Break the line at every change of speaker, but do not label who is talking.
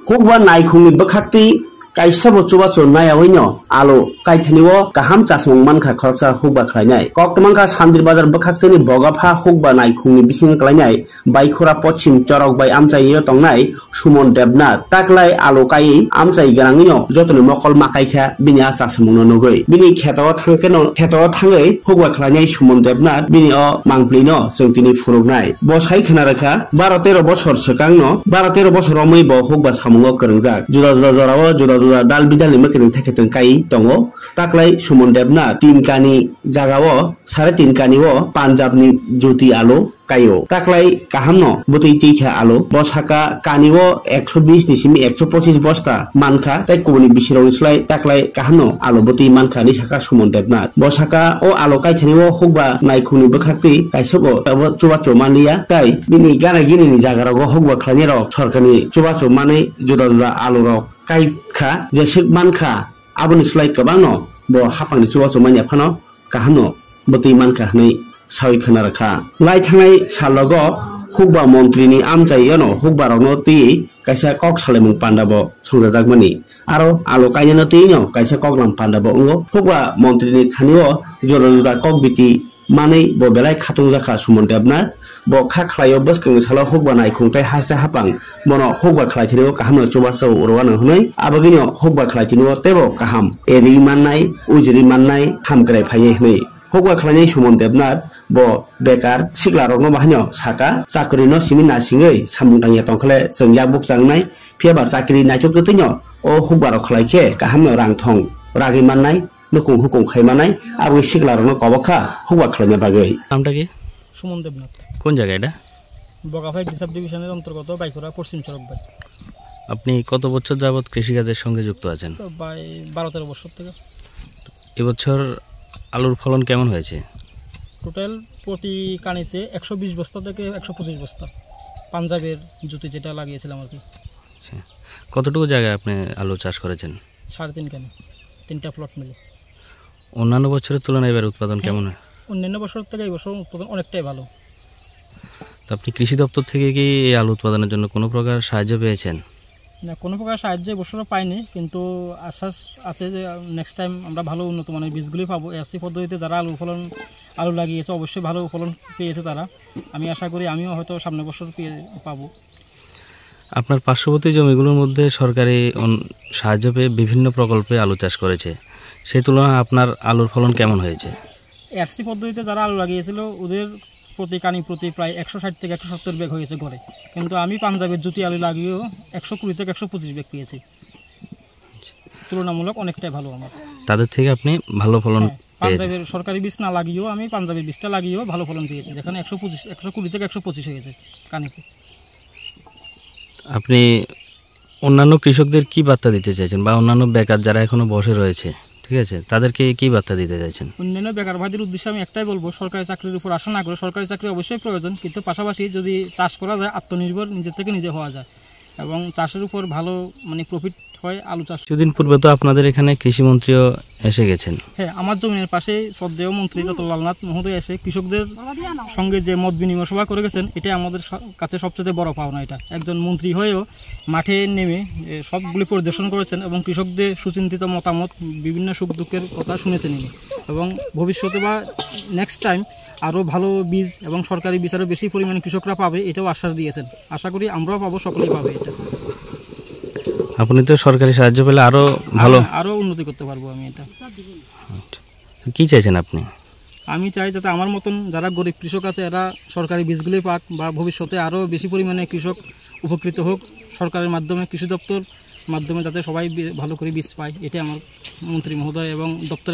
Hukba naikungni bakakti kaisabo chubacho nayawaino alo kaithaniwo kaham chasmung manka khoroksa hukba khlainai kokmanka Sandir Bazar bakhakti bogapha hukba naikungni bising khlainai Baikura Pochim Chorok bai amchai tongnai Sumon Debnath taklai alo kai amchai garangino jotoni mokol makaikha bini achasmungno nugui bini khetao thangai hukba khlainai Sumon Debnath bini o mangplino jongtini phuruknai bo sai khnaraka 12-13 bochor sikangno 12-13 bochor romui bo hukba samungo krengjak juda jorao juda dal bidal makin theketeng kai tongo taklai Sumon Debnath 3 kani jagao 3.5 kani o Punjab ni Jyoti alo kayo taklai kahamno butui tikha alo bosaka kaniwo 120 ni simi 125 bosta mankha tai kubuni bisirong slai taklai kahamno alo butui mankha ni saka Sumon Debnath bosaka o alo kaithaniwo hukba naikuni bakhakti kaisabo chubacho mania tai bini gana gini ni jagarago hukba khlani rok sorkani chubacho mane juda alo rok kai kha jesik mankha aboni slai kabangno bo hapangni chubacho mania phano kahamno butui mankha nei sawi khanaraka lai thangai salogo hukba montri ni amchai yono hukba rokno ti kaisa kok salemung pandabo songjagmani aro alo kainano ti no kaisa koklam pandabo ungo hukba montri ni thanio jora kok biti manei bo belai khatung jaka Sumon Debnath bo kha khlayo baskang salo hukba naikungtai hasta hapang mono hukba khlaithiro kahamno chubaso urwana hunai abagino hukba khlaithiro tebo kaham eri mannai ujri mannai hamkrai phaiye hunai hukba khlainai Sumon Debnath bo bekar sikla rokno bahanyo saka chakri no simi nasingei samungtang ya tongkhle jeng yakbuk jangnai pheba chakri naithok gotino o hukba rok khlaikhe kahamno rangthong ragi mannai nukung hukum khaimanai abo sikla rokno kobakha hukba khlaina bagei
নামটা কি
সুমন দেবনাথ
কোন জায়গা এটা
বগাফাই ডিসাব ডিভিশনের অন্তর্গত বাইকুরা পশ্চিম Charak by
আপনি কত বছর যাবত কৃষিকাজের সঙ্গে যুক্ত আছেন
তো 12-13 বছর থেকে
এবছর আলুর ফলন কেমন হয়েছে
টোটাল প্রতি কানিতে 120 বস্তা থেকে 125 বস্তা পাঞ্জাবের জুতি যেটা লাগিয়েছিলাম আর কি
কতটুকু জায়গায় আপনি আলু চাষ করেছেন
3.5 কানি 3টা প্লট মিলে
অন্যান্য বছরের তুলনায় এবার উৎপাদন কেমন হয়
অন্যান্য বছর থেকে এই বছর উৎপাদন অনেকটাই ভালো
তো আপনি কৃষি দপ্তর থেকে কি এই আলু উৎপাদনের জন্য কোনো প্রকার সাহায্য পেয়েছেন
না কোনো প্রকার সাহায্য বছরও পাইনি কিন্তু আশ্বাস আছে যে নেক্সট টাইম আমরা ভালো উন্নত মানের বীজগুলি পাবো এসি পদ্ধতিতে যারা আলু লাগিয়েছে অবশ্যই ভালো ফলন পেয়েছে তারা আমি আশা করি আমিও হয়তো সামনের বছর পাবো
আপনার পার্শ্ববর্তী জমিগুলোর মধ্যে সরকারি সাহায্য পেয়ে বিভিন্ন প্রকল্পে আলু চাষ করেছে সেই তুলনায় আপনার আলুর ফলন কেমন হয়েছে
এসি পদ্ধতিতে যারা আলু লাগিয়েছিল ওদের প্রতি কানি প্রতি প্রায় 160 থেকে 170 ব্যাগ হয়েছে ঘরে কিন্তু আমি পাঞ্জাবের জুতি আলু লাগিয়েও 120 থেকে 125 ব্যাগ পেয়েছি তুলনামূলক অনেকটাই ভালো আমার
তাদের থেকে আপনি ভালো ফলন
পাঞ্জাবের সরকারি বীজ না লাগিয়েও আমি পাঞ্জাবের বীজটা লাগিয়েও ভালো ফলন পেয়েছি যেখানে 120 থেকে 125 হয়েছে কানিতে
আপনি অন্যান্য কৃষকদের কি বার্তা দিতে চাইছেন বা অন্যান্য বেকার যারা এখনো বসে রয়েছে ঠিক আছে তাদেরকে কি বার্তা দিতে চাইছেন
অন্যান্য বেকার ভাইদের উদ্দেশ্যে আমি একটাই বলবো সরকারি চাকরির উপর আশা না করে সরকারি চাকরি অবশ্যই প্রয়োজন কিন্তু পাশাপাশি যদি চাষ করা যায় আত্মনির্ভর নিজের থেকে নিজে হওয়া যায় এবং চাষের উপর ভালো মানে প্রফিট হয় আলু চাষ
কিছুদিন পূর্বে তো আপনাদের এখানে কৃষিমন্ত্রীও এসে গেছেন
হ্যাঁ আমার জমির পাশে শ্রদ্ধেয় মন্ত্রী ডক্টর লালনাথ মহোদয় এসে কৃষকদের সঙ্গে যে মত বিনিময় সভা করে গেছেন এটা আমাদের কাছে সবচেয়ে বড় পাওনা এটা একজন মন্ত্রী হয়েও মাঠে নেমে সবগুলি পরিদর্শন করেছেন এবং কৃষকদের সুচিন্তিত মতামত বিভিন্ন সুখ দুঃখের কথা শুনেছেন এবং ভবিষ্যতে বা নেক্সট টাইম আরও ভালো বীজ এবং সরকারি বীজ আরও বেশি পরিমাণে কৃষকরা পাবে এটাও আশ্বাস দিয়েছেন আশা করি আমরাও পাবো সকলেই পাবে এটা
আপনি তো সরকারি সাহায্য পেলে আরো
উন্নতি করতে পারবো আমি এটা
কি চাইছেন আপনি
আমি চাই যাতে আমার মতন যারা গরিব কৃষক আছে এরা সরকারি বীজগুলি পাক বা ভবিষ্যতে আরও বেশি পরিমাণে কৃষক উপকৃত হোক সরকারের মাধ্যমে কৃষি দপ্তর মাধ্যমে যাতে সবাই ভালো করে বীজ পায় এটাই আমার মন্ত্রী মহোদয় এবং দপ্তর